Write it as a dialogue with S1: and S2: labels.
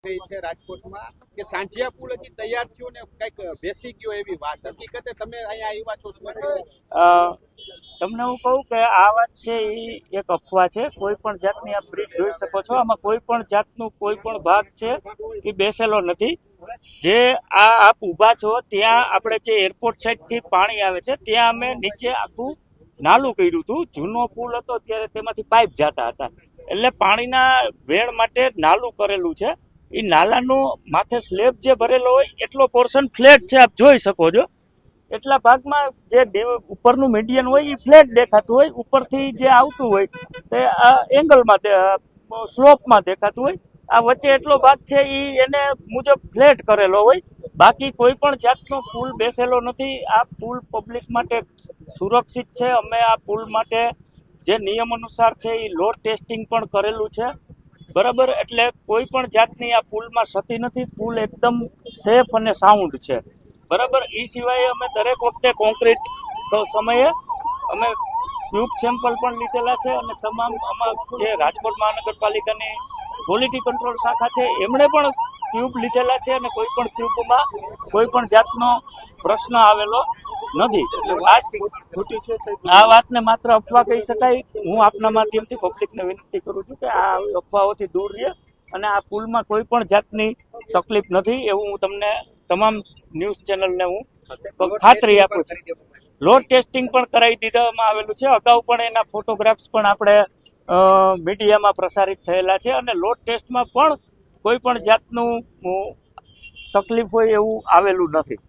S1: ગઈ છે રાજકોટમાં કે સાંજિયા પુલ હજી તૈયાર થયો ને કઈક બેસી ગયો એવી વાત હકીકતે તમે અહીંયા આવ્યા છો શું?
S2: તમને હું કહું કે આ વાત છે એ એક અફવા છે. કોઈ પણ જાતની આ બ્રિજ જોઈ શકો છો, આમાં કોઈ પણ જાતનું કોઈ પણ ભાગ છે એ બેસેલો નથી. જે આપ ઊભા છો ત્યાં આપણે જે એરપોર્ટ સાઈડથી પાણી આવે છે ત્યાં અમે નીચે આખું નાલું કર્યું હતું. જૂનો પુલ હતો ત્યારે તેમાંથી પાઇપ જતા હતા, એટલે પાણીના વેણ માટે નાલું કરેલું છે. એ નાલાનું માથે સ્લેબ જે ભરેલો હોય એટલો પોર્શન ફ્લેટ છે, આપ જોઈ શકો છો. એટલા ભાગમાં જે ઉપરનું મીડિયન હોય એ ફ્લેટ દેખાતું હોય, ઉપરથી જે આવતું હોય તે એંગલમાં સ્લોપમાં દેખાતું હોય. આ વચ્ચે એટલો ભાગ છે એ એને મુજબ ફ્લેટ કરેલો હોય. બાકી કોઈ પણ જાતનો પુલ બેસેલો નથી. આ પુલ પબ્લિક માટે સુરક્ષિત છે. અમે આ પુલ માટે જે નિયમ અનુસાર છે એ લોડ ટેસ્ટિંગ પણ કરેલું છે, બરાબર. એટલે કોઈ પણ જાતની આ પુલમાં ક્ષતિ નથી. પુલ એકદમ સેફ અને સાઉન્ડ છે, બરાબર. એ સિવાય અમે દરેક વખતે કોન્ક્રીટ સમયે અમે ટ્યુબ સેમ્પલ પણ લીધેલા છે અને તમામ આમાં જે રાજકોટ મહાનગરપાલિકાની ક્વોલિટી કંટ્રોલ શાખા છે એમણે પણ ટ્યુબ લીધેલા છે અને કોઈ પણ ટ્યુબમાં કોઈ પણ જાતનો પ્રશ્ન આવેલો નથી. આ વાતને માત્ર અફવા કહી શકાય. હું આપના માધ્યમથી પબ્લિકને વિનંતી કરું છું કે આ અફવાઓથી દૂર રહે અને આ પુલમાં કોઈ પણ જાતની તકલીફ નથી એવું હું તમને તમામ ન્યૂઝ ચેનલને હું ખાતરી આપું છું. લોડ ટેસ્ટિંગ પણ કરાવી દીધવામાં આવેલું છે. અગાઉ પણ એના ફોટોગ્રાફ્સ પણ આપણે મીડિયામાં પ્રસારિત થયેલા છે અને લોડ ટેસ્ટમાં પણ કોઈ પણ જાતનું તકલીફ હોય એવું આવેલું નથી.